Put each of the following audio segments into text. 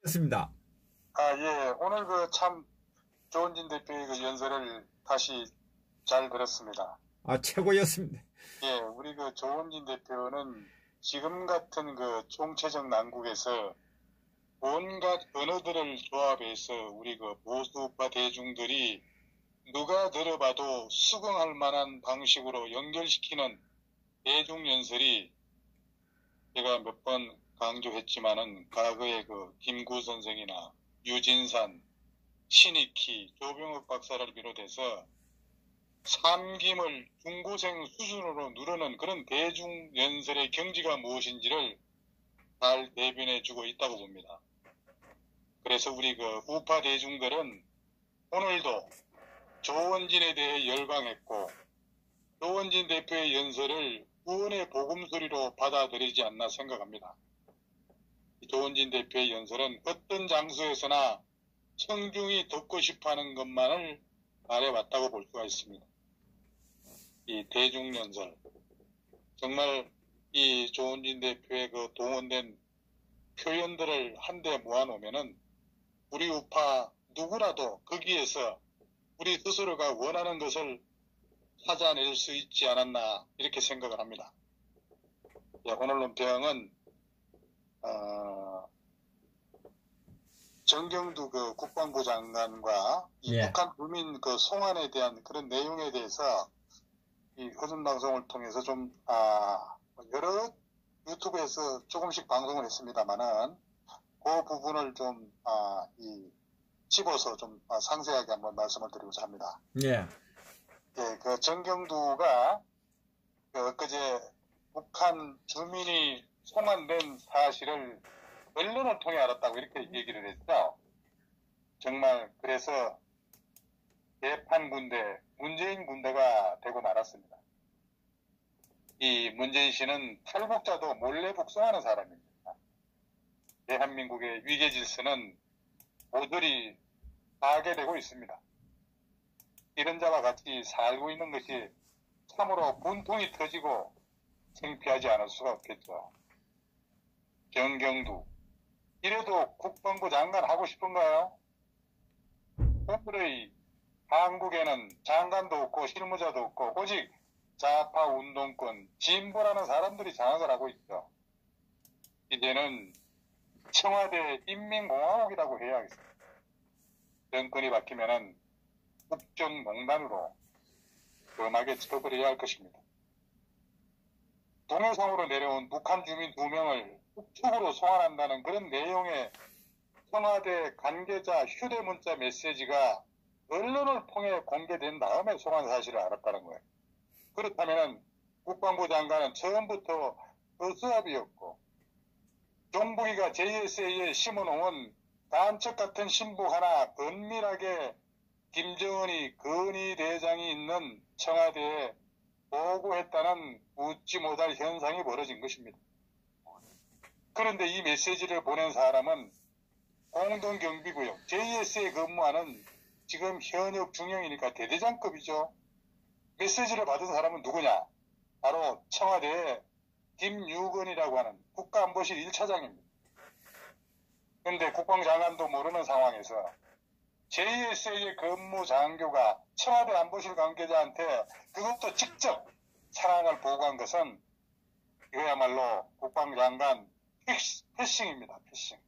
습니다. 예. 오늘 참 조원진 대표의 연설을 다시 잘 들었습니다. 최고였습니다. 예, 우리 조원진 대표는 지금 같은 총체적 난국에서 온갖 언어들을 조합해서 우리 보수파 대중들이 누가 들어봐도 수긍할 만한 방식으로 연결시키는 대중 연설이 제가 몇 번 강조했지만은 과거에 김구 선생이나 유진산, 신익희, 조병옥 박사를 비롯해서 삼김을 중고생 수준으로 누르는 그런 대중연설의 경지가 무엇인지를 잘 대변해주고 있다고 봅니다. 그래서 우리 우파 대중들은 오늘도 조원진에 대해 열광했고 조원진 대표의 연설을 구원의 복음소리로 받아들이지 않나 생각합니다. 조원진 대표의 연설은 어떤 장소에서나 청중이 듣고 싶어하는 것만을 말해왔다고 볼 수가 있습니다. 이 대중연설, 정말 이 조원진 대표의 동원된 표현들을 한데 모아놓으면은 우리 우파 누구라도 거기에서 우리 스스로가 원하는 것을 찾아낼 수 있지 않았나 이렇게 생각을 합니다. 오늘 논평은 정경두 국방부 장관과 이 북한 주민 송환에 대한 그런 내용에 대해서 이 허준 방송을 통해서 좀 여러 유튜브에서 조금씩 방송을 했습니다만은 그 부분을 좀 집어서 좀 상세하게 한번 말씀을 드리고자 합니다. 예. 예, 정경두가 엊그제 북한 주민이 송환된 사실을 언론을 통해 알았다고 이렇게 얘기를 했죠. 정말 그래서 대판 군대, 문재인 군대가 되고 말았습니다. 이 문재인 씨는 탈북자도 몰래 북송하는 사람입니다. 대한민국의 위계 질서는 모조리 파괴되고 있습니다. 이런 자와 같이 살고 있는 것이 참으로 분통이 터지고 창피하지 않을 수가 없겠죠. 정경두, 이래도 국방부 장관 하고 싶은가요? 오늘의 한국에는 장관도 없고 실무자도 없고 오직 좌파 운동권, 진보라는 사람들이 장악을 하고 있죠. 이제는 청와대 인민공화국이라고 해야 하겠습니다. 정권이 바뀌면은 국정농단으로 엄하게 처벌해야 할 것입니다. 동해상으로 내려온 북한 주민 2명을 북쪽으로 송환한다는 그런 내용의 청와대 관계자 휴대문자 메시지가 언론을 통해 공개된 다음에 송환 사실을 알았다는 거예요. 그렇다면 국방부 장관은 처음부터 어수합이었고 정부기가 JSA에 심어놓은 간첩 같은 신부 하나 은밀하게 김정은이 건의대장이 있는 청와대에 보고했다는 웃지 못할 현상이 벌어진 것입니다. 그런데 이 메시지를 보낸 사람은 공동경비구역 JS에 근무하는 지금 현역 중령이니까 대대장급이죠. 메시지를 받은 사람은 누구냐? 바로 청와대의 김유건이라고 하는 국가안보실 1차장입니다. 그런데 국방장관도 모르는 상황에서 JSA의 근무 장교가 청와대 안보실 관계자한테 그것도 직접 상황을 보고한 것은 이거야말로 국방장관 패싱입니다. 패싱.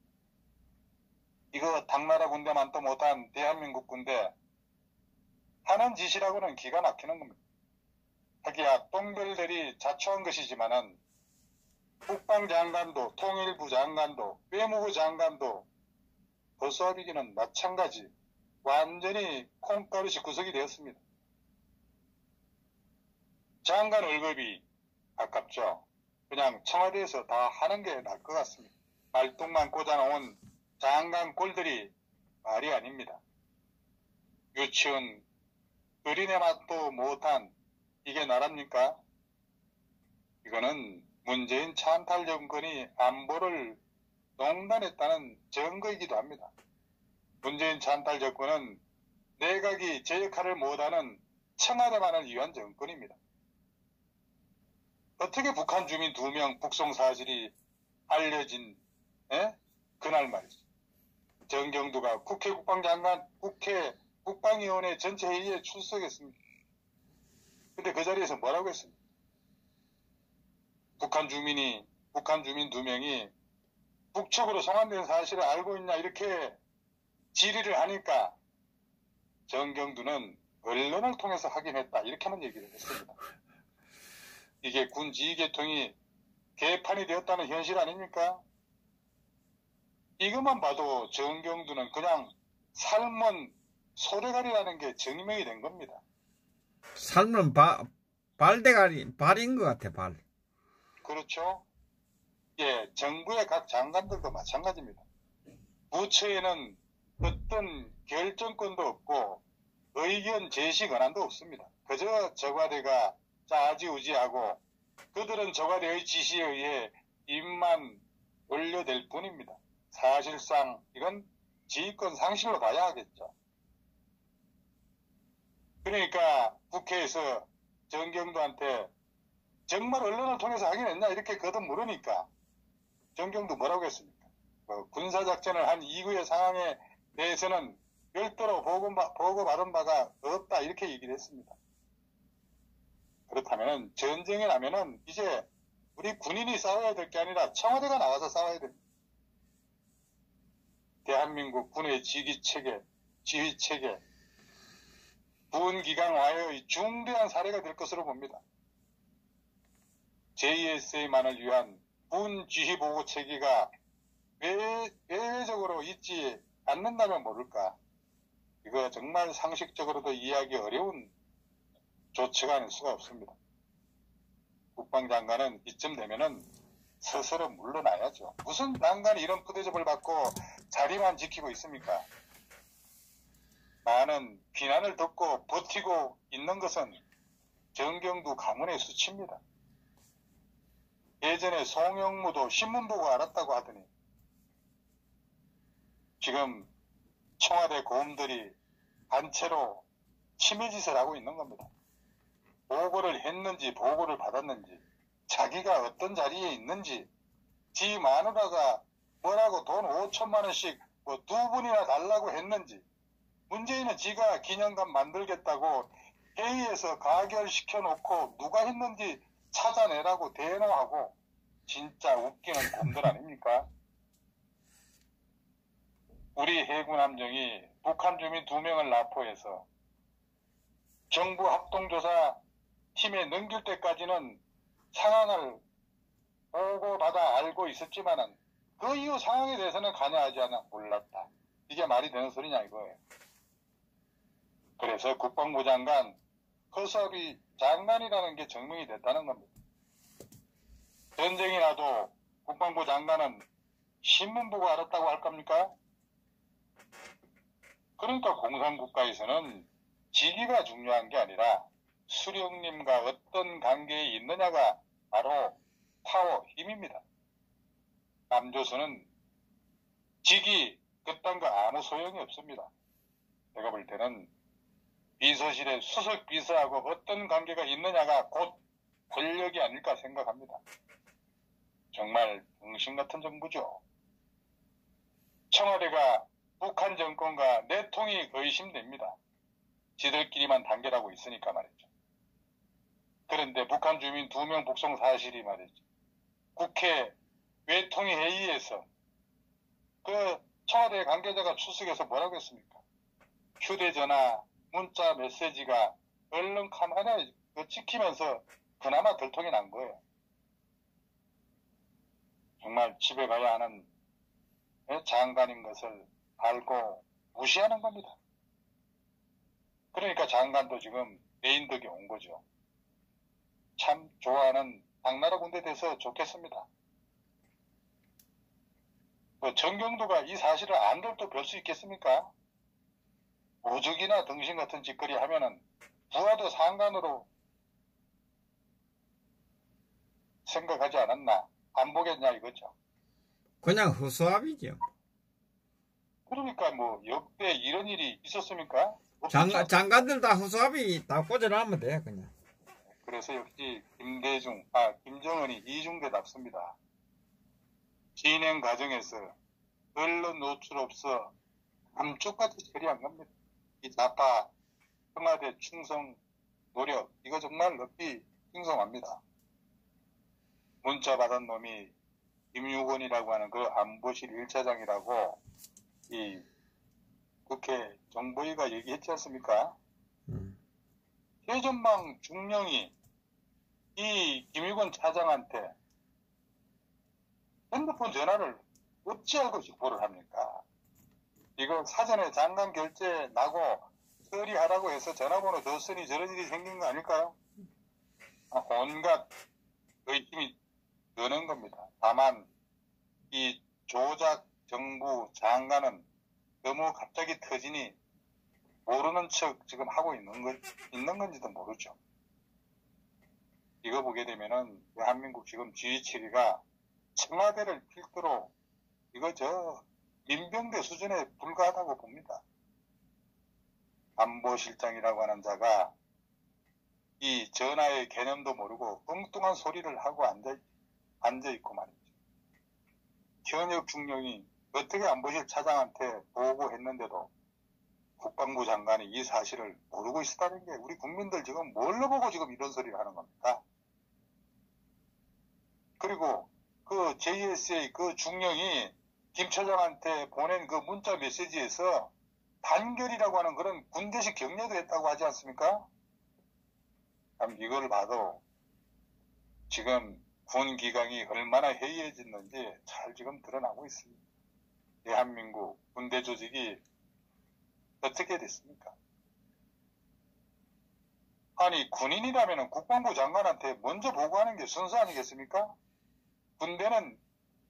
이거 당나라 군대만도 못한 대한민국 군대 하는 짓이라고는 기가 막히는 겁니다. 하기야 똥별들이 자초한 것이지만은 국방장관도 통일부 장관도 외무부 장관도 허수아비기는 마찬가지 완전히 콩가루시 구석이 되었습니다. 장관 월급이 아깝죠. 그냥 청와대에서 다 하는 게 나을 것 같습니다. 말뚝만 꽂아놓은 장관 꼴들이 말이 아닙니다. 유치원 어린애 맛도 못한 이게 나랍니까? 이거는 문재인 찬탈 정권이 안보를 농단했다는 증거이기도 합니다. 문재인 찬탈 정권은 내각이 제 역할을 못하는 청와대만을 위한 정권입니다. 어떻게 북한 주민 2명 북송 사실이 알려진 그날 말이죠. 정경두가 국회 국방장관, 국회 국방위원회 전체 회의에 출석했습니다. 근데 그 자리에서 뭐라고 했습니까? 북한 주민 2명이 북측으로 송환된 사실을 알고 있냐 이렇게 질의를 하니까 정경두는 언론을 통해서 확인했다 이렇게만 얘기를 했습니다. 이게 군 지휘계통이 개판이 되었다는 현실 아닙니까? 이것만 봐도 정경두는 그냥 삶은 소대가리라는 게 증명이 된 겁니다. 삶은 발대가리, 발인 것 같아, 발. 그렇죠? 예, 정부의 각 장관들도 마찬가지입니다. 부처에는 어떤 결정권도 없고 의견 제시 권한도 없습니다. 그저 저과대가 짜지우지하고 그들은 저과대의 지시에 의해 입만 올려댈 뿐입니다. 사실상 이건 지휘권 상실로 봐야 하겠죠. 그러니까 국회에서 정경두한테 정말 언론을 통해서 확인했냐 이렇게 거듭 물으니까 정경두 뭐라고 했습니까? 군사작전을 한 이후의 상황에 대해서는 별도로 보고받은 바가 없다 이렇게 얘기를 했습니다. 그렇다면 전쟁이 나면은 이제 우리 군인이 싸워야 될 게 아니라 청와대가 나와서 싸워야 됩니다. 대한민국 군의 지휘체계, 군기강화의 중대한 사례가 될 것으로 봅니다. JSA만을 위한 군 지휘보고 체계가 외회적으로 있지 않는다면 모를까. 이거 정말 상식적으로도 이해하기 어려운 조치가 아닐 수가 없습니다. 국방장관은 이쯤 되면은 스스로 물러나야죠. 무슨 장관이 이런 푸대접을 받고 자리만 지키고 있습니까? 많은 비난을 듣고 버티고 있는 것은 정경두 가문의 수치입니다. 예전에 송영무도 신문 보고 알았다고 하더니 지금 청와대 고음들이 단체로 치매짓을 하고 있는 겁니다. 보고를 했는지 보고를 받았는지 자기가 어떤 자리에 있는지 지 마누라가 뭐라고 돈 5천만 원씩 뭐 2분이나 달라고 했는지 문재인은 지가 기념관 만들겠다고 회의에서 가결시켜 놓고 누가 했는지 찾아내라고 대노하고 진짜 웃기는 곰들 아닙니까? 우리 해군 함정이 북한 주민 2명을 납포해서 정부 합동조사 팀에 넘길 때까지는 상황을 보고받아 알고 있었지만은 그 이후 상황에 대해서는 관여하지 않아 몰랐다. 이게 말이 되는 소리냐 이거예요. 그래서 국방부 장관 허섭이 장관이라는 게 증명이 됐다는 겁니다. 전쟁이 나도 국방부 장관은 신문 보고 알았다고 할 겁니까? 그러니까 공산국가에서는 직위가 중요한 게 아니라 수령님과 어떤 관계에 있느냐가 바로 파워, 힘입니다. 남조선은 직위, 그딴 거 아무 소용이 없습니다. 제가 볼 때는 비서실의 수석 비서하고 어떤 관계가 있느냐가 곧 권력이 아닐까 생각합니다. 정말 정신 같은 정부죠. 청와대가 북한 정권과 내통이 의심됩니다. 지들끼리만 단결하고 있으니까 말이죠. 그런데 북한 주민 2명 북송 사실이 말이죠. 국회 외통위 회의에서 그 청와대 관계자가 출석해서 뭐라고 했습니까? 휴대전화, 문자, 메시지가 언론 카메라에 찍히면서 그나마 들통이 난 거예요. 정말 집에 가야 하는 장관인 것을 알고 무시하는 겁니다. 그러니까 장관도 지금 내인덕이 온 거죠. 참 좋아하는 당나라 군대 돼서 좋겠습니다. 정경두가 이 사실을 안들도 별 수 있겠습니까? 오죽이나 등신 같은 짓거리 하면은 부하도 상관으로 생각하지 않았나? 안 보겠냐 이거죠. 그냥 허수아비죠. 그러니까 뭐 역대 이런 일이 있었습니까? 장관들 다 허수아비 다 꽂아놓으면 돼 그냥. 그래서 역시 김정은이 이중대답습니다. 진행 과정에서 언론 노출 없어 감쪽같이 처리한 겁니다. 이 좌파 청와대 충성 노력 이거 정말 높이 칭송합니다. 문자 받은 놈이 김유곤이라고 하는 그 안보실 1차장이라고 이 국회 정보위가 얘기했지 않습니까? 최전방 중령이 이 김유곤 차장한테 핸드폰 전화를 어찌 알고 직보를 합니까? 이거 사전에 장관 결제 나고 처리하라고 해서 전화번호 줬으니 저런 일이 생긴 거 아닐까요? 온갖 의심이 드는 겁니다. 다만 이 조작 정부 장관은 너무 갑자기 터지니 모르는 척 지금 하고 있는 건지도 모르죠. 이거 보게 되면은 대한민국 지금 G7위가 청와대를 필두로 이거 민병대 수준에 불과하다고 봅니다. 안보실장이라고 하는 자가 이 전화의 개념도 모르고 엉뚱한 소리를 하고 앉아있고 말이죠. 현역 중령이 어떻게 안보실 차장한테 보고했는데도 국방부 장관이 이 사실을 모르고 있었다는 게 우리 국민들 지금 뭘로 보고 지금 이런 소리를 하는 겁니까? 그리고 그 JSA 그 중령이 김 차장한테 보낸 그 문자 메시지에서 단결이라고 하는 그런 군대식 격려도 했다고 하지 않습니까? 이걸 봐도 지금 군 기강이 얼마나 해이해졌는지 잘 지금 드러나고 있습니다. 대한민국 군대 조직이 어떻게 됐습니까? 아니 군인이라면 국방부 장관한테 먼저 보고하는 게 순서 아니겠습니까? 군대는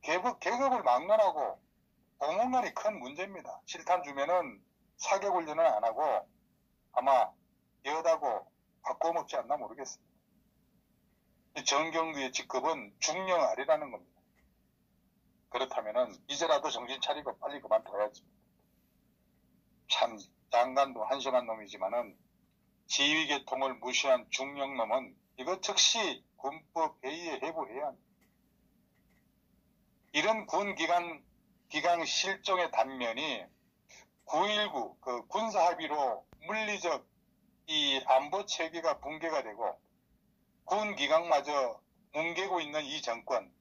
계급을 막론하고 공무원이 큰 문제입니다. 실탄 주면은 사격 훈련은 안 하고 아마 여다고 바꿔먹지 않나 모르겠습니다. 정경두의 직급은 중령 아래라는 겁니다. 그렇다면은 이제라도 정신 차리고 빨리 그만둬야지. 참 장관도 한심한 놈이지만은 지휘계통을 무시한 중령놈은 이거 즉시 군법 회의에 회부해야 합니다. 이런 기강 실종의 단면이 9.19 그 군사합의로 물리적 이 안보 체계가 붕괴가 되고 군 기강마저 뭉개고 있는 이 정권,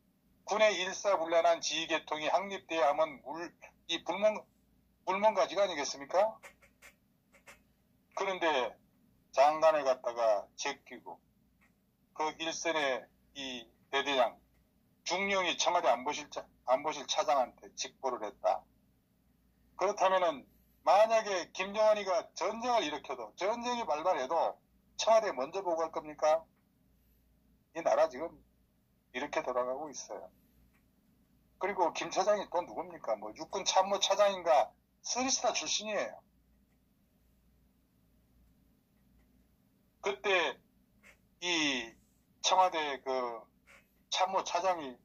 군의 일사불란한 지휘계통이 확립돼야 하면 이 불멍가지가 아니겠습니까? 그런데 장관을 갖다가 제끼고 그 일선의 이 대대장 중령이 청와대 안보실 차장한테 직보를 했다. 그렇다면은 만약에 김정은이가 전쟁을 일으켜도 전쟁이 발발해도 청와대에 먼저 보고할 겁니까? 이 나라 지금 이렇게 돌아가고 있어요. 그리고 김 차장이 또 누굽니까? 뭐 육군 참모 차장인가 3스타 출신이에요. 그때 이 청와대 그 참모 차장이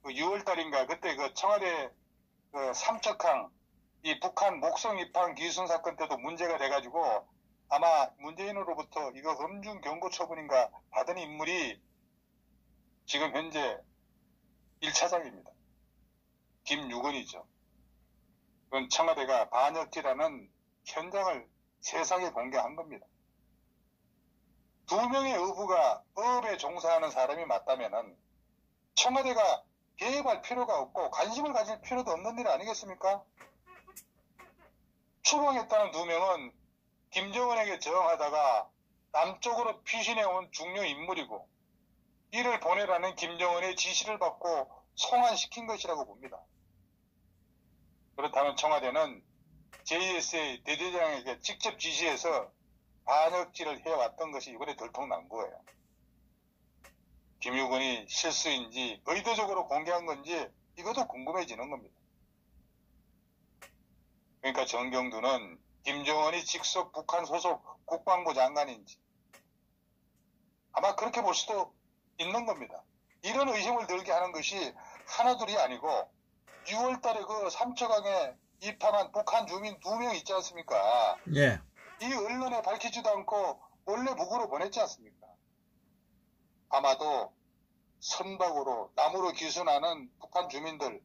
그 6월달인가 그때 그 청와대 그 삼척항 이 북한 목성 입항 기순 사건 때도 문제가 돼가지고 아마 문재인으로부터 이거 엄중 경고 처분인가 받은 인물이 지금 현재 1차장입니다. 김유건이죠. 그건 청와대가 반역죄라는 현장을 세상에 공개한 겁니다. 2명의 의부가 법에 종사하는 사람이 맞다면은 청와대가 개입할 필요가 없고 관심을 가질 필요도 없는 일 아니겠습니까? 추방했다는 2명은 김정은에게 저항하다가 남쪽으로 피신해온 중요 인물이고 이를 보내라는 김정은의 지시를 받고 송환시킨 것이라고 봅니다. 그렇다면 청와대는 JSA 대대장에게 직접 지시해서 반역질을 해왔던 것이 이번에 들통난 거예요. 김유근이 실수인지 의도적으로 공개한 건지 이것도 궁금해지는 겁니다. 그러니까 정경두는 김정은이 직속 북한 소속 국방부 장관인지 아마 그렇게 볼 수도 있는 겁니다. 이런 의심을 들게 하는 것이 하나둘이 아니고 6월달에 그 삼척항에 입항한 북한 주민 2명 있지 않습니까? 예. 이 언론에 밝히지도 않고 원래 북으로 보냈지 않습니까? 아마도 선박으로 남으로 기순하는 북한 주민들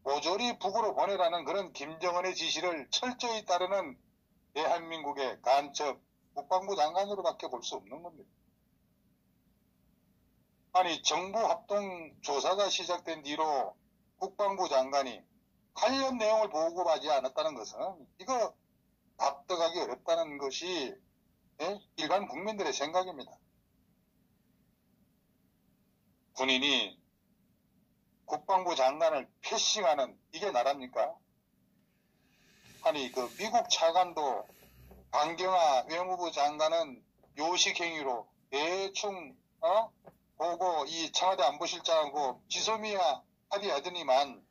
모조리 북으로 보내라는 그런 김정은의 지시를 철저히 따르는 대한민국의 간첩 국방부 장관으로밖에 볼 수 없는 겁니다. 아니 정부 합동 조사가 시작된 뒤로 국방부 장관이 관련 내용을 보고하지 않았다는 것은 이거 납득하기 어렵다는 것이 일반 국민들의 생각입니다. 군인이 국방부 장관을 패싱하는 이게 나랍니까? 아니 그 미국 차관도 강경화 외무부 장관은 요식행위로 대충 보고 이 청와대 안보실장하고 지소미아 합의하더니만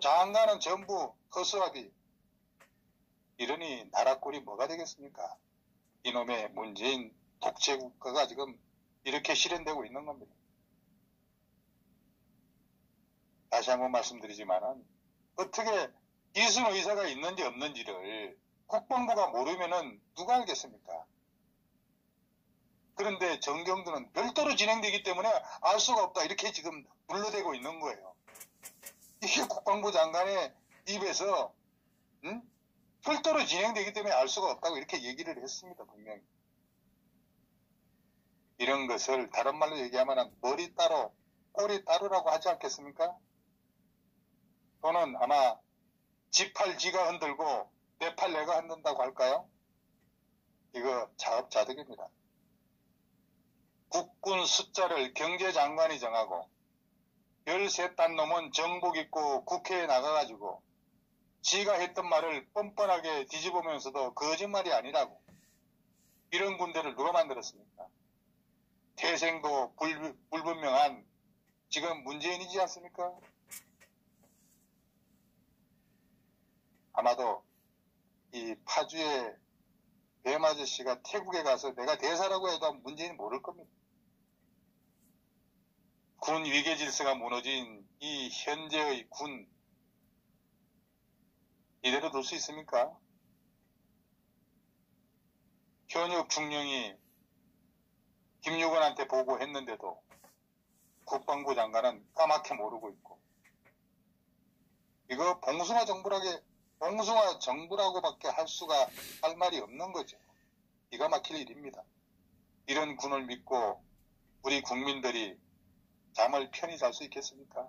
장관은 전부 허수아비. 이러니 나라 꼴이 뭐가 되겠습니까? 이놈의 문재인 독재국가가 지금 이렇게 실현되고 있는 겁니다. 다시 한번 말씀드리지만은 어떻게 이순 의사가 있는지 없는지를 국방부가 모르면은 누가 알겠습니까? 그런데 정경도는 별도로 진행되기 때문에 알 수가 없다 이렇게 지금 불러대고 있는 거예요. 이게 국방부 장관의 입에서 별도로 진행되기 때문에 알 수가 없다고 이렇게 얘기를 했습니다. 분명히. 이런 것을 다른 말로 얘기하면 머리 따로 꼬리 따로라고 하지 않겠습니까? 또는 아마 지팔 지가 흔들고 내 팔 내가 흔든다고 할까요? 이거 자업자득입니다. 국군 숫자를 경제장관이 정하고 13단 놈은 정복 입고 국회에 나가가지고 지가 했던 말을 뻔뻔하게 뒤집으면서도 거짓말이 아니라고. 이런 군대를 누가 만들었습니까? 태생도 불분명한 지금 문재인이지 않습니까? 아마도 이 파주의 뱀 아저씨가 태국에 가서 내가 대사라고 해도 문재인이 모를 겁니다. 군 위계 질서가 무너진 이 현재의 군 이대로 둘 수 있습니까? 현역 중령이 김유건한테 보고했는데도 국방부 장관은 까맣게 모르고 있고 이거 봉숭아 정부라고밖에 할 말이 없는 거죠. 기가 막힐 일입니다. 이런 군을 믿고 우리 국민들이 잠을 편히 잘 수 있겠습니까?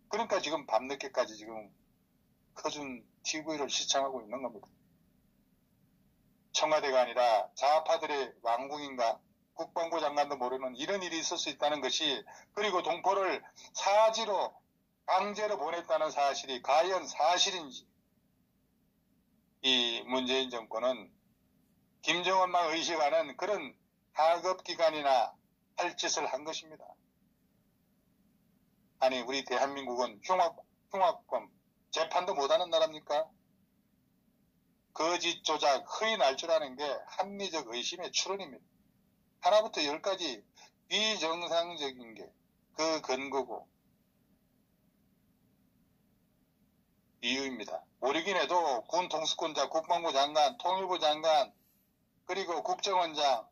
그러니까 지금 밤늦게까지 지금 커준 TV를 시청하고 있는 겁니다. 청와대가 아니라 좌파들의 왕궁인가 국방부 장관도 모르는 이런 일이 있을 수 있다는 것이 그리고 동포를 사지로 강제로 보냈다는 사실이 과연 사실인지 이 문재인 정권은 김정은만 의식하는 그런 하급기관이나 할 짓을 한 것입니다. 아니 우리 대한민국은 흉악범 재판도 못하는 나라입니까? 거짓 조작 허위 날조라는 게 합리적 의심의 출현입니다. 하나부터 열까지 비정상적인 게 그 근거고 이유입니다. 모르긴 해도 군 통수권자, 국방부 장관, 통일부 장관, 그리고 국정원장,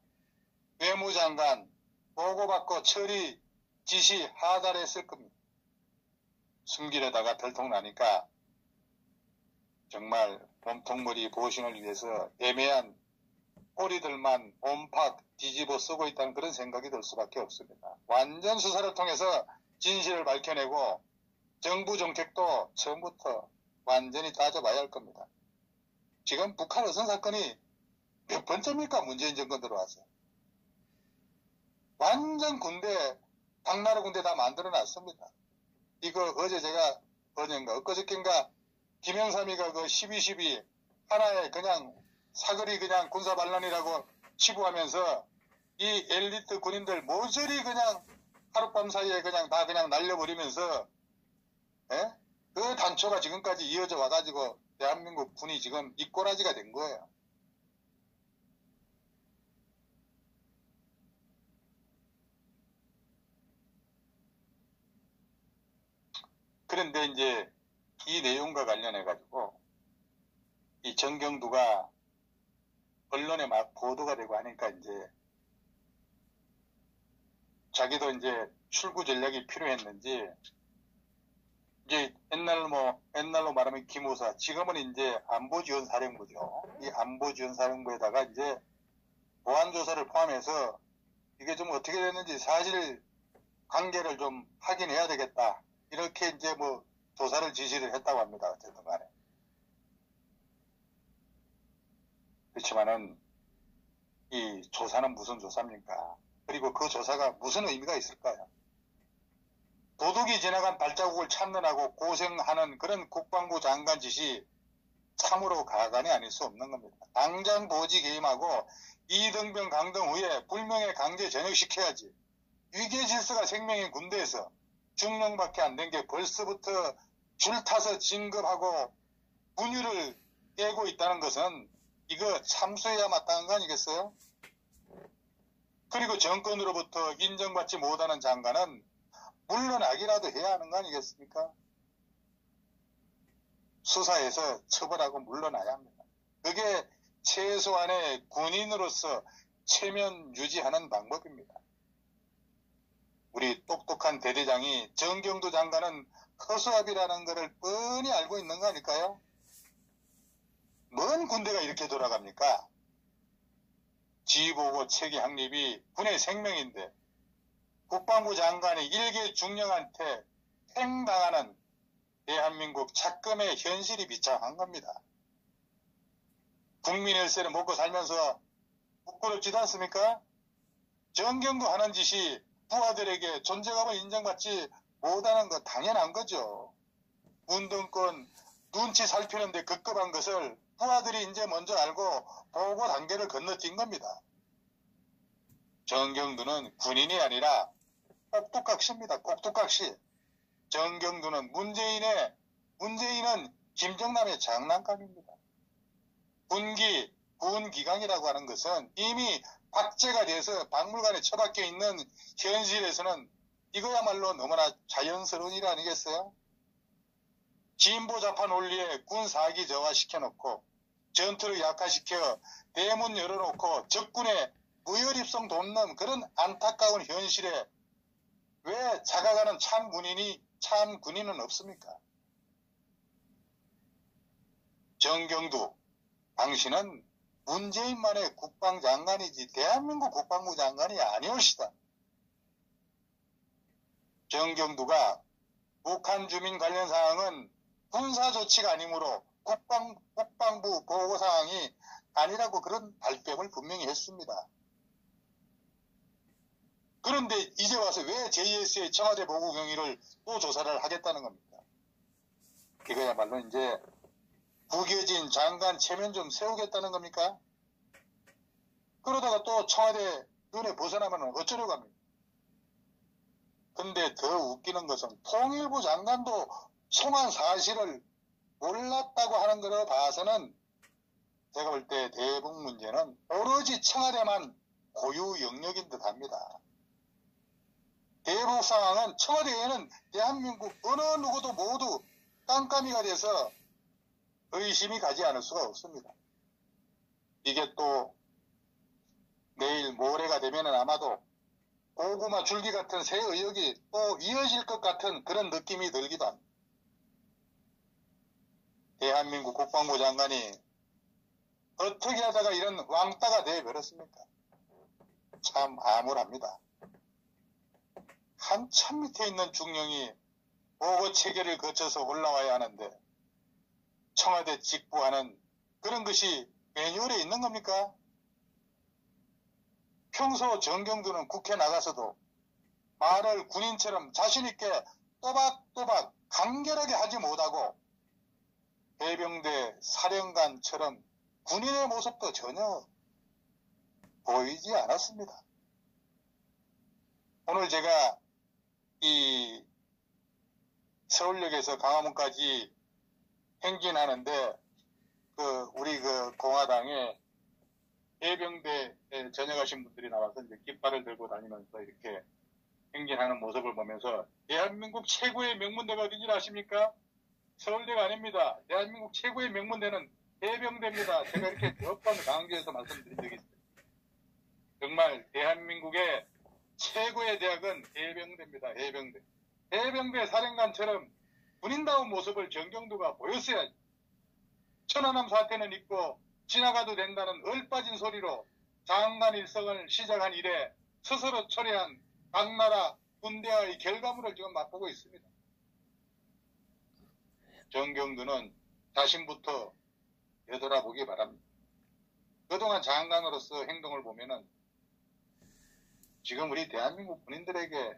외무장관 보고받고 처리 지시 하달했을 겁니다. 숨기려다가 들통나니까 정말 몸통머리 보신을 위해서 애매한 꼬리들만 온팍 뒤집어 쓰고 있다는 그런 생각이 들 수밖에 없습니다. 완전 수사를 통해서 진실을 밝혀내고 정부 정책도 처음부터 완전히 따져봐야 할 겁니다. 지금 북한 어선 사건이 몇 번째입니까? 문재인 정권 들어와서. 완전 군대, 당나라 군대 다 만들어놨습니다. 이거 어제 제가 엊그저께인가 김영삼이가 그 12.12 하나의 그냥 사거리 그냥 군사반란이라고 치부하면서 이 엘리트 군인들 모조리 그냥 하룻밤 사이에 그냥 다 그냥 날려버리면서 그 단초가 지금까지 이어져 와가지고 대한민국 군이 지금 이 꼬라지가 된 거예요. 그런데 이제 이 내용과 관련해가지고 이 정경두가 언론에 막 보도가 되고 하니까 이제 자기도 이제 출구 전략이 필요했는지 이제 옛날로 말하면 기무사, 지금은 이제 안보지원사령부죠. 이 안보지원사령부에다가 이제 보안조사를 포함해서 이게 좀 어떻게 됐는지 사실 관계를 좀 확인해야 되겠다. 이렇게 이제 뭐 조사를 지시를 했다고 합니다. 어쨌든 간에. 그렇지만은 이 조사는 무슨 조사입니까? 그리고 그 조사가 무슨 의미가 있을까요? 도둑이 지나간 발자국을 찾느라고 고생하는 그런 국방부 장관 짓이 참으로 가관이 아닐 수 없는 겁니다. 당장 보지 개임하고 이등병 강등 후에 불명예 강제 전역시켜야지. 위계 질서가 생명인 군대에서 중령밖에 안 된 게 벌써부터 줄타서 진급하고 분유를 깨고 있다는 것은 이거 참수해야 마땅한 거 아니겠어요? 그리고 정권으로부터 인정받지 못하는 장관은 물러나기라도 해야 하는 거 아니겠습니까? 수사에서 처벌하고 물러나야 합니다. 그게 최소한의 군인으로서 체면 유지하는 방법입니다. 우리 똑똑한 대대장이 정경두 장관은 허수아비라는 것을 뻔히 알고 있는 거 아닐까요? 뭔 군대가 이렇게 돌아갑니까? 지휘보고 체계 확립이 군의 생명인데 국방부 장관이 일개 중령한테 팽당하는 대한민국 착금의 현실이 비참한 겁니다. 국민 열세를 먹고 살면서 부끄럽지도 않습니까? 정경도 하는 짓이 부하들에게 존재감을 인정받지 못하는 거 당연한 거죠. 운동권 눈치 살피는데 급급한 것을 부하들이 이제 먼저 알고 보고 단계를 건너뛴 겁니다. 정경두는 군인이 아니라 꼭두각시입니다. 꼭두각시. 정경두는 문재인은 김정남의 장난감입니다. 군기강이라고 하는 것은 이미 박제가 돼서 박물관에 처박혀 있는 현실에서는 이거야말로 너무나 자연스러운 일 아니겠어요? 진보자파 논리에 군 사기 저하시켜놓고 전투를 약화시켜 대문 열어놓고 적군의 무혈입성 돋는 그런 안타까운 현실에 왜 자각하는 참 군인은 없습니까? 정경두, 당신은 문재인만의 국방장관이지 대한민국 국방부 장관이 아니옵시다. 정경두가 북한 주민 관련 사항은 군사조치가 아니므로 국방부 보고사항이 아니라고 그런 발뺌을 분명히 했습니다. 그런데 이제 와서 왜 JS의 청와대 보고 경위를 또 조사를 하겠다는 겁니까? 이거야말로 이제 구겨진 장관 체면 좀 세우겠다는 겁니까? 그러다가 또 청와대 눈에 벗어나면 어쩌려고 합니까? 근데 더 웃기는 것은 통일부 장관도 송환 사실을 몰랐다고 하는 거로 봐서는 제가 볼 때 대북 문제는 오로지 청와대만 고유 영역인 듯 합니다. 대북 상황은 청와대에는 대한민국 어느 누구도 모두 깜깜이가 돼서 의심이 가지 않을 수가 없습니다. 이게 또 내일 모레가 되면 아마도 고구마 줄기 같은 새 의혹이 또 이어질 것 같은 그런 느낌이 들기도 합니다. 대한민국 국방부 장관이 어떻게 하다가 이런 왕따가 되어버렸습니까? 참 암울합니다. 한참 밑에 있는 중령이 보고 체계를 거쳐서 올라와야 하는데 청와대 직부하는 그런 것이 매뉴얼에 있는 겁니까? 평소 정경두는 국회 나가서도 말을 군인처럼 자신있게 또박또박 간결하게 하지 못하고 해병대 사령관처럼 군인의 모습도 전혀 보이지 않았습니다. 오늘 제가 이 서울역에서 광화문까지 행진하는데 우리 공화당에 해병대에 전역하신 분들이 나와서 이제 깃발을 들고 다니면서 이렇게 행진하는 모습을 보면서 대한민국 최고의 명문대가 어딘지 아십니까? 서울대가 아닙니다. 대한민국 최고의 명문대는 해병대입니다. 제가 이렇게 몇 번 강조해서 말씀드린 적이 있습니다. 정말 대한민국의 최고의 대학은 해병대입니다. 해병대. 해병대 사령관처럼 군인다운 모습을 정경두가 보였어야지. 천안함 사태는 잊고 지나가도 된다는 얼빠진 소리로 장관 일성을 시작한 이래 스스로 초래한 각 나라 군대의 결과물을 지금 맛보고 있습니다. 정경두는 자신부터 되돌아보기 바랍니다. 그동안 장관으로서 행동을 보면은 지금 우리 대한민국 군인들에게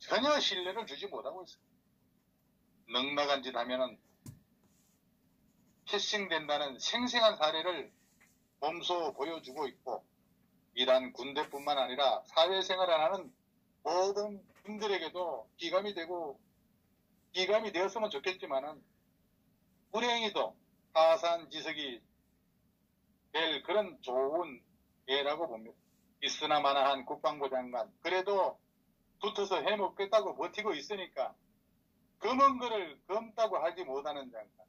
전혀 신뢰를 주지 못하고 있습니다. 넉넉한 짓 하면은 패싱된다는 생생한 사례를 몸소 보여주고 있고, 이란 군대뿐만 아니라 사회생활을 하는 모든 분들에게도 기감이 되었으면 좋겠지만은 불행히도 하산지석이 될 그런 좋은 예라고 봅니다. 있으나 마나한 국방부 장관, 그래도 붙어서 해먹겠다고 버티고 있으니까 검은 거를 검다고 하지 못하는 장관,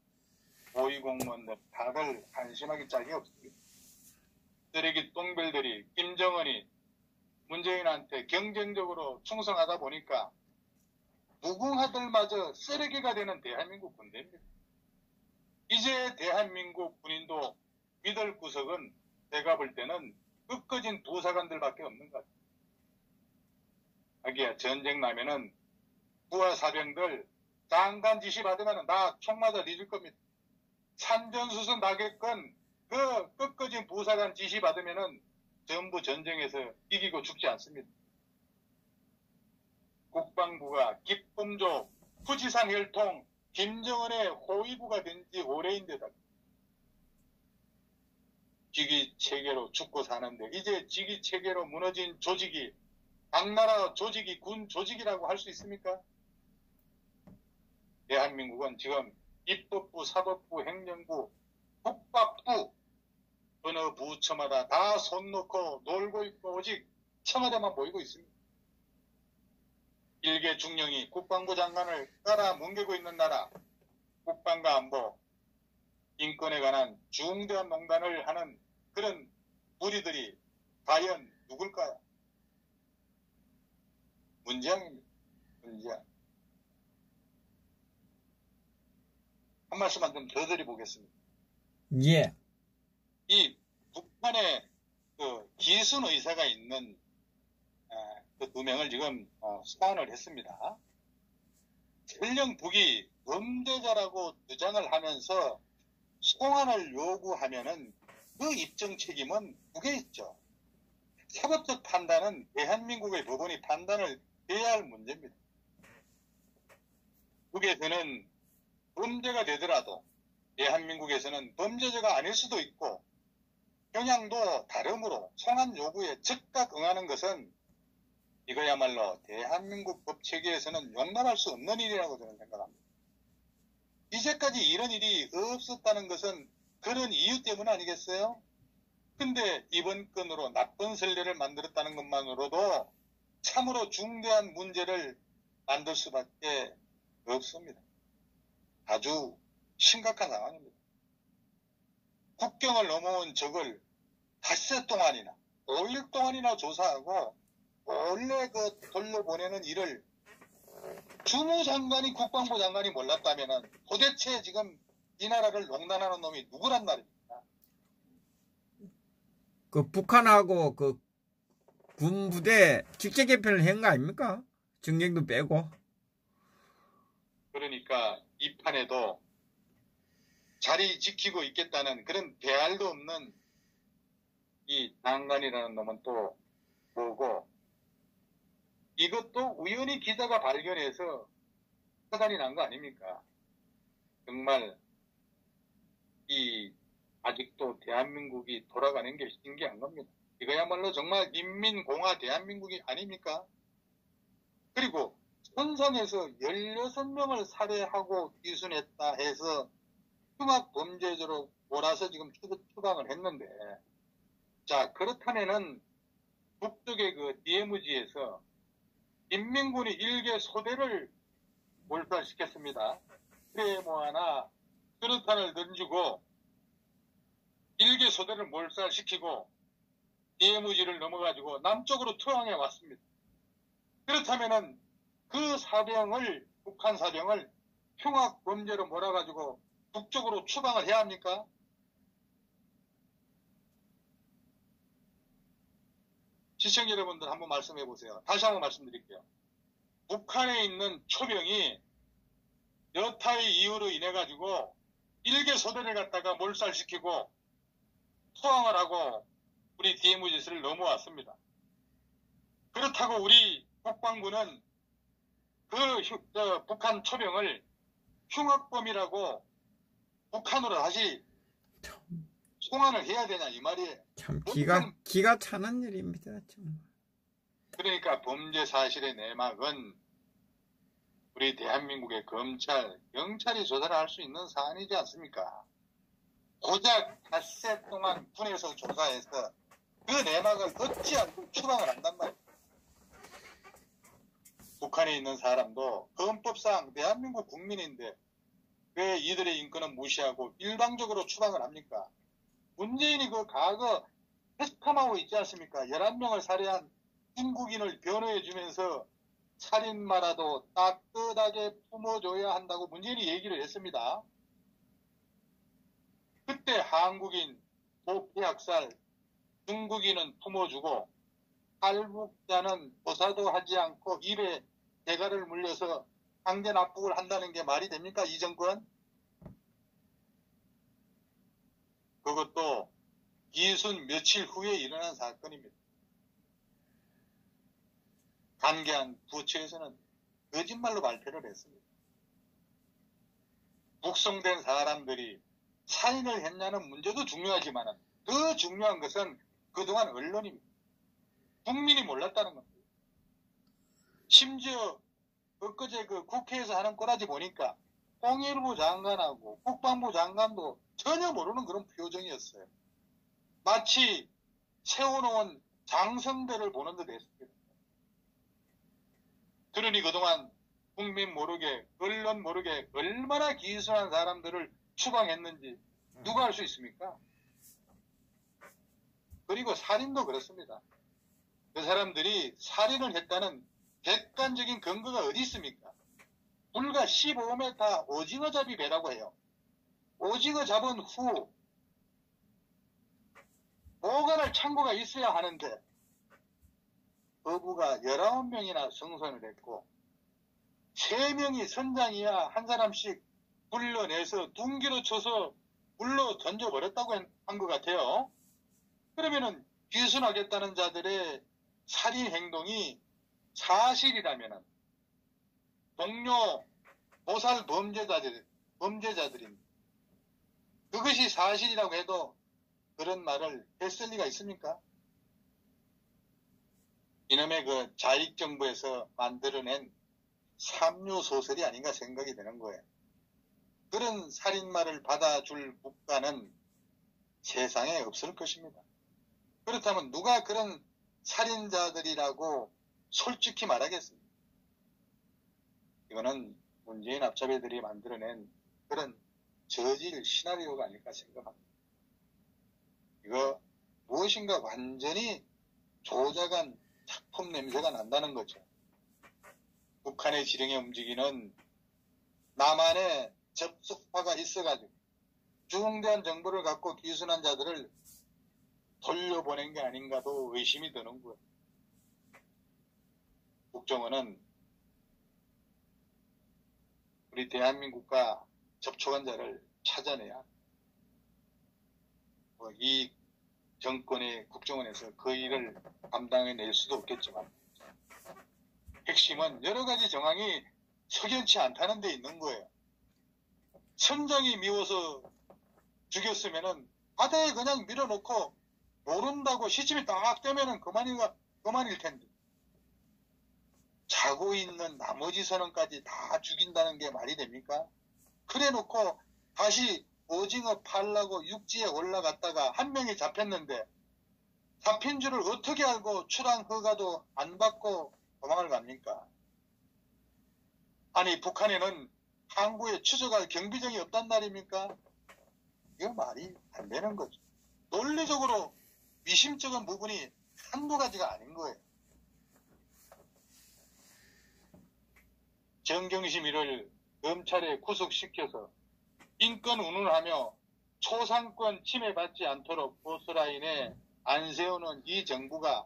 고위공무원들 다들 한심하기 짝이 없습니다. 쓰레기 똥별들이 김정은이 문재인한테 경쟁적으로 충성하다 보니까 무궁화들마저 쓰레기가 되는 대한민국 군대입니다. 이제 대한민국 군인도 믿을 구석은 제가 볼 때는 끄꺼진 부사관들밖에 없는 것 같아요. 하기야 전쟁 나면은 부하 사병들 장관 지시 받으면 나 총 맞아 뒤질 겁니다. 산전수선 나겠건 그 끄꺼진 부사관 지시 받으면은 전부 전쟁에서 이기고 죽지 않습니다. 국방부가 기쁨조 후지산 혈통 김정은의 호위부가 된 지 오래인데다 직위체계로 죽고 사는데 이제 직위체계로 무너진 조직이 각 나라 조직이 군 조직이라고 할 수 있습니까? 대한민국은 지금 입법부, 사법부, 행정부, 국밥부 어느 부처마다 다 손 놓고 놀고 있고 오직 청와대만 보이고 있습니다. 일개 중령이 국방부 장관을 깔아뭉개고 있는 나라, 국방과 안보, 인권에 관한 중대한 농단을 하는 그런 무리들이 과연 누굴까요? 문재인입니다. 문재인. 한 말씀만 좀 더 드려보겠습니다. 예. 이 북한에 그 기순 의사가 있는 그 두 명을 지금 소환을 했습니다. 설령 북이 범죄자라고 주장을 하면서 소환을 요구하면은 그 입증 책임은 북에 있죠. 사법적 판단은 대한민국의 법원이 판단을 해야 할 문제입니다. 북에서는 범죄가 되더라도 대한민국에서는 범죄자가 아닐 수도 있고 경향도 다름으로 소환 요구에 즉각 응하는 것은 이거야말로 대한민국 법체계에서는 용납할 수 없는 일이라고 저는 생각합니다. 이제까지 이런 일이 없었다는 것은 그런 이유 때문 아니겠어요? 근데 이번 건으로 나쁜 선례를 만들었다는 것만으로도 참으로 중대한 문제를 만들 수밖에 없습니다. 아주 심각한 상황입니다. 국경을 넘어온 적을 닷새 동안이나 5일 동안이나 조사하고 원래 그 돌려보내는 일을 주무장관이 국방부 장관이 몰랐다면은 도대체 지금 이 나라를 농단하는 놈이 누구란 말입니까? 그 북한하고 그 군부대 직제 개편을 한 거 아닙니까? 정경도 빼고. 그러니까 이 판에도 자리 지키고 있겠다는 그런 배알도 없는 이 장관이라는 놈은 또 뭐고, 이것도 우연히 기자가 발견해서 사단이 난 거 아닙니까? 정말 이 아직도 대한민국이 돌아가는 게 신기한 겁니다. 이거야말로 정말 인민공화 대한민국이 아닙니까? 그리고 선상에서 16명을 살해하고 기순했다 해서 흉악 범죄자로 몰아서 지금 추방을 했는데, 자, 그렇다면은 북쪽의 그 DMZ에서 인민군이 일개 소대를 몰살시켰습니다. 크레모 하나 수류탄을 던지고 일개 소대를 몰살시키고 DMZ를 넘어가지고 남쪽으로 투항해 왔습니다. 그렇다면은 그 사병을, 북한 사병을 흉악 범죄로 몰아가지고 북쪽으로 추방을 해야 합니까? 시청자 여러분들 한번 말씀해 보세요. 다시 한번 말씀드릴게요. 북한에 있는 초병이 여타의 이유로 인해 가지고 일개 소대를 갖다가 몰살시키고 투항을 하고 우리 DMZ를 넘어왔습니다. 그렇다고 우리 국방부는 북한 초병을 흉악범이라고 북한으로 다시 송환을 해야 되냐 이 말이에요. 참 기가 차는 일입니다. 정말. 그러니까 범죄 사실의 내막은 우리 대한민국의 검찰, 경찰이 조사를 할 수 있는 사안이지 않습니까? 고작 닷새 동안 군에서 조사해서 그 내막을 어찌 않고 추방을 한단 말이에요. 북한에 있는 사람도 헌법상 대한민국 국민인데 왜 이들의 인권은 무시하고 일방적으로 추방을 합니까? 문재인이 그 과거 패스탐하고 있지 않습니까? 11명을 살해한 중국인을 변호해주면서 살인마라도 따뜻하게 품어줘야 한다고 문재인이 얘기를 했습니다. 그때 한국인, 도피학살, 중국인은 품어주고 탈북자는 조사도 하지 않고 입에 대가를 물려서 강제 납북을 한다는 게 말이 됩니까? 이 정권? 그것도 기순 며칠 후에 일어난 사건입니다. 관계한 부처에서는 거짓말로 발표를 했습니다. 북송된 사람들이 살인을 했냐는 문제도 중요하지만 더 중요한 것은 그동안 언론입니다. 국민이 몰랐다는 겁니다. 심지어 엊그제 그 국회에서 하는 꼬라지 보니까 통일부 장관하고 국방부 장관도 전혀 모르는 그런 표정이었어요. 마치 세워놓은 장성대를 보는 듯 했습니다. 그러니 그동안 국민 모르게, 언론 모르게 얼마나 기순한 사람들을 추방했는지 누가 알 수 있습니까? 그리고 살인도 그렇습니다. 그 사람들이 살인을 했다는 객관적인 근거가 어디 있습니까? 불과 15m 오징어 잡이 배라고 해요. 오징어 잡은 후 보관할 창고가 있어야 하는데 어부가 19명이나 성선을 했고 3명이 선장이야 한 사람씩 불러내서 둥기로 쳐서 물로 던져버렸다고 한 것 같아요. 그러면은 귀순하겠다는 자들의 살인 행동이 사실이라면은 동료 모살 범죄자들인 그것이 사실이라고 해도 그런 말을 했을 리가 있습니까? 이놈의 그 자익정부에서 만들어낸 삼류소설이 아닌가 생각이 되는 거예요. 그런 살인마를 받아줄 국가는 세상에 없을 것입니다. 그렇다면 누가 그런 살인자들이라고 솔직히 말하겠습니까? 이거는 문재인 앞잡이들이 만들어낸 그런 저질 시나리오가 아닐까 생각합니다. 이거 무엇인가 완전히 조작한 작품 냄새가 난다는 거죠. 북한의 지령에 움직이는 남한의 접속파가 있어가지고 중대한 정보를 갖고 기순한 자들을 돌려보낸 게 아닌가도 의심이 드는 거예요. 국정원은 우리 대한민국과 접촉한 자를 찾아내야 이 정권의 국정원에서 그 일을 감당해낼 수도 없겠지만 핵심은 여러 가지 정황이 석연치 않다는 데 있는 거예요. 선장이 미워서 죽였으면은 바다에 그냥 밀어놓고 모른다고 시침이 딱 되면은 그만일 텐데 자고 있는 나머지 선원까지 다 죽인다는 게 말이 됩니까? 그래 놓고 다시 오징어 팔라고 육지에 올라갔다가 한 명이 잡혔는데 잡힌 줄을 어떻게 알고 출항 허가도 안 받고 도망을 갑니까? 아니 북한에는 항구에 추적할 경비정이 없단 말입니까? 이거 말이 안 되는 거죠. 논리적으로 미심쩍은 부분이 한두 가지가 아닌 거예요. 정경심 일을 검찰에 구속시켜서 인권 운운하며 초상권 침해받지 않도록 보스라인에 안 세우는 이 정부가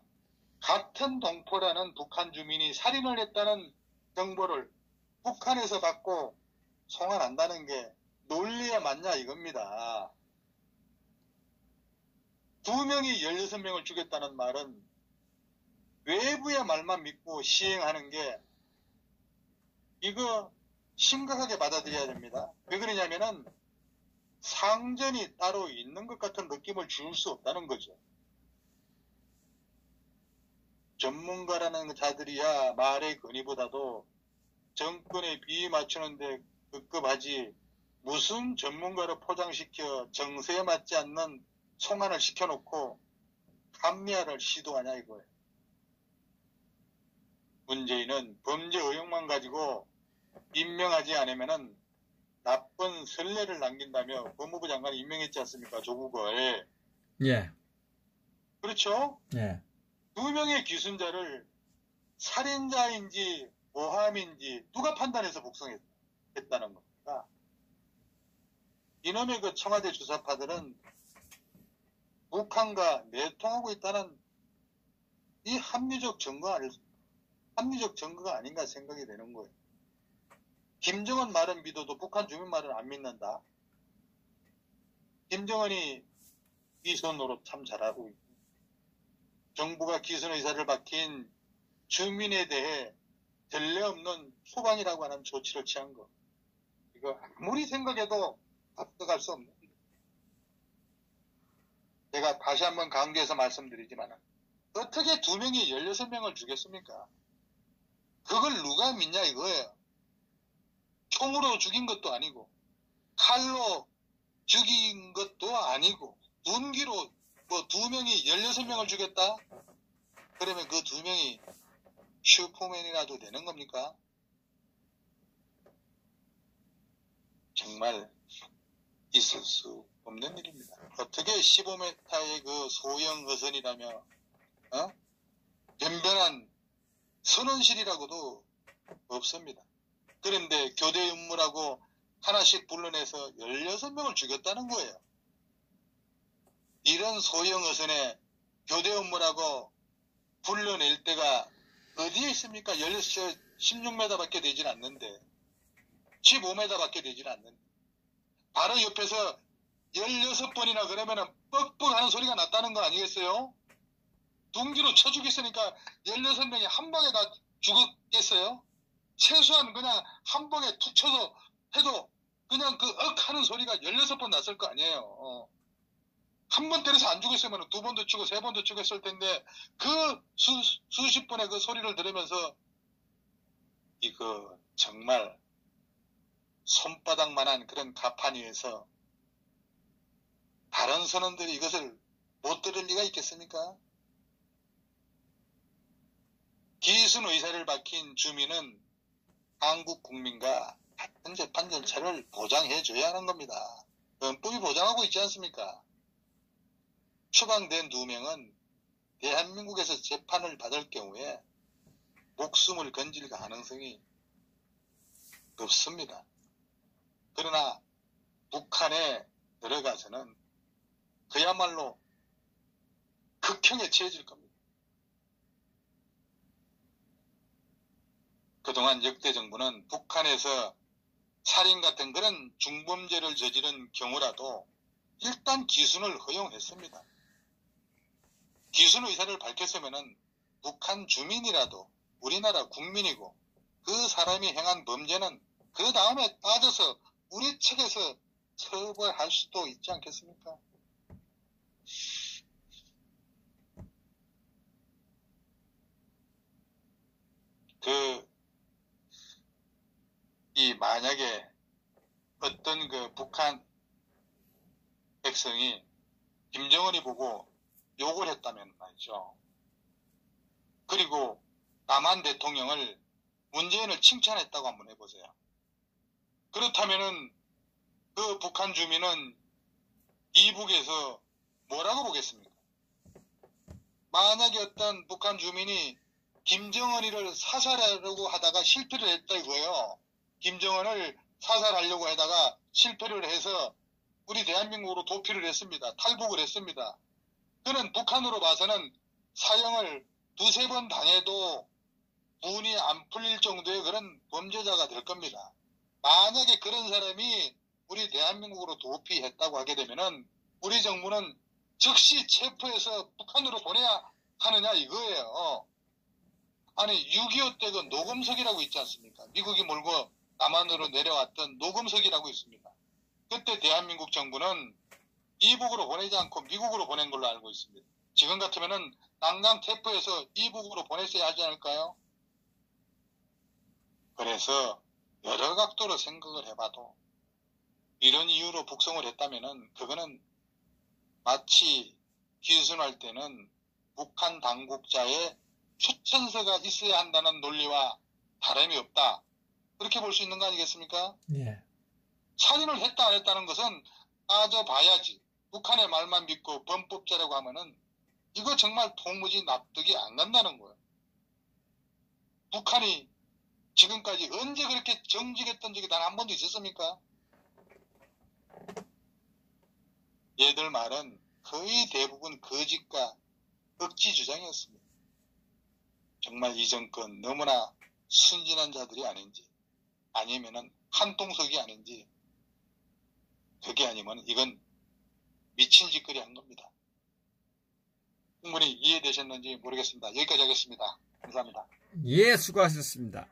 같은 동포라는 북한 주민이 살인을 했다는 정보를 북한에서 받고 송환한다는 게 논리에 맞냐 이겁니다. 2명이 16명을 죽였다는 말은 외부의 말만 믿고 시행하는 게 이거 심각하게 받아들여야 됩니다. 왜 그러냐면은 상전이 따로 있는 것 같은 느낌을 줄 수 없다는 거죠. 전문가라는 자들이야 말의 권위보다도 정권에 비위 맞추는데 급급하지 무슨 전문가로 포장시켜 정세에 맞지 않는 송환을 시켜놓고 합리화를 시도하냐 이거예요. 문재인은 범죄 의혹만 가지고 임명하지 않으면은 나쁜 선례를 남긴다며 법무부 장관이 임명했지 않습니까? 조국을. 예. 그렇죠? 예. 2명의 기순자를 살인자인지 모함인지 누가 판단해서 복송했다는 겁니다. 이놈의 그 청와대 주사파들은 북한과 내통하고 있다는 이 합리적 증거가 아닌가 생각이 되는 거예요. 김정은 말은 믿어도 북한 주민 말은 안 믿는다. 김정은이 기선 노릇 참 잘하고 있고 정부가 기선 의사를 밝힌 주민에 대해 전례 없는 소방이라고 하는 조치를 취한 거. 이거 아무리 생각해도 합득할 수 없는. 제가 다시 한번 강조해서 말씀드리지만 어떻게 2명이 16명을 죽였습니까? 그걸 누가 믿냐 이거예요. 총으로 죽인 것도 아니고 칼로 죽인 것도 아니고 눈기로 뭐 2명이 16명을 죽였다? 그러면 그 2명이 슈퍼맨이라도 되는 겁니까? 정말 있을 수 없는 일입니다. 어떻게 15m의 그 소형 어선이라며 변변한 선원실이라고도 없습니다. 그런데 교대 음무라고 하나씩 불러내서 16명을 죽였다는 거예요. 이런 소형 어선에 교대 음무라고 불러낼 때가 어디에 있습니까? 16m밖에 되질 않는데 15m밖에 되질 않는데 바로 옆에서 16번이나 그러면은 뻑뻑 하는 소리가 났다는 거 아니겠어요? 둥기로 쳐 죽였으니까 16명이 한 방에 다 죽었겠어요? 최소한 그냥 한 방에 툭 쳐서 해도 그냥 그 억 하는 소리가 16번 났을 거 아니에요. 한 번 때려서 안 죽었으면 2번도 치고 3번도 죽었을 텐데 그 수십 번의 그 소리를 들으면서 이거 정말 손바닥만한 그런 가판 위에서 다른 선원들이 이것을 못 들을 리가 있겠습니까? 기순 의사를 밝힌 주민은 한국 국민과 같은 재판 절차를 보장해줘야 하는 겁니다. 헌법이 보장하고 있지 않습니까? 추방된 2명은 대한민국에서 재판을 받을 경우에 목숨을 건질 가능성이 없습니다. 그러나 북한에 들어가서는 그야말로 극형에 처해질 겁니다. 그동안 역대 정부는 북한에서 살인 같은 그런 중범죄를 저지른 경우라도 일단 기순을 허용했습니다. 기순 의사를 밝혔으면은 북한 주민이라도 우리나라 국민이고 그 사람이 행한 범죄는 그 다음에 따져서 우리 측에서 처벌할 수도 있지 않겠습니까? 만약에 어떤 그 북한 백성이 김정은이 보고 욕을 했다면 말이죠. 그리고 남한 대통령을 문재인을 칭찬했다고 한번 해보세요. 그렇다면은 그 북한 주민은 이북에서 뭐라고 보겠습니까? 만약에 어떤 북한 주민이 김정은이를 사살하려고 하다가 실패를 했다 이거예요. 김정은을 사살하려고 하다가 실패를 해서 우리 대한민국으로 도피를 했습니다. 탈북을 했습니다. 그는 북한으로 봐서는 사형을 두세 번 당해도 분이 안 풀릴 정도의 그런 범죄자가 될 겁니다. 만약에 그런 사람이 우리 대한민국으로 도피했다고 하게 되면은 우리 정부는 즉시 체포해서 북한으로 보내야 하느냐 이거예요. 아니 6.25 때 그 노금석이라고 있지 않습니까? 미국이 몰고 남한으로 내려왔던 노금석이라고 있습니다. 그때 대한민국 정부는 이북으로 보내지 않고 미국으로 보낸 걸로 알고 있습니다. 지금 같으면은 난강 체포해서 이북으로 보냈어야 하지 않을까요? 그래서 여러 각도로 생각을 해봐도 이런 이유로 북송을 했다면은 그거는 마치 기순할 때는 북한 당국자의 추천서가 있어야 한다는 논리와 다름이 없다. 그렇게 볼 수 있는 거 아니겠습니까? 예. 살인을 했다 안 했다는 것은 따져봐야지. 북한의 말만 믿고 범법자라고 하면은 이거 정말 도무지 납득이 안 간다는 거예요. 북한이 지금까지 언제 그렇게 정직했던 적이 단 한 번도 있었습니까? 얘들 말은 거의 대부분 거짓과 억지 주장이었습니다. 정말 이 정권 너무나 순진한 자들이 아닌지 아니면은 한통속이 아닌지 그게 아니면 이건 미친 짓거리 한 겁니다. 충분히 이해되셨는지 모르겠습니다. 여기까지 하겠습니다. 감사합니다. 예, 수고하셨습니다.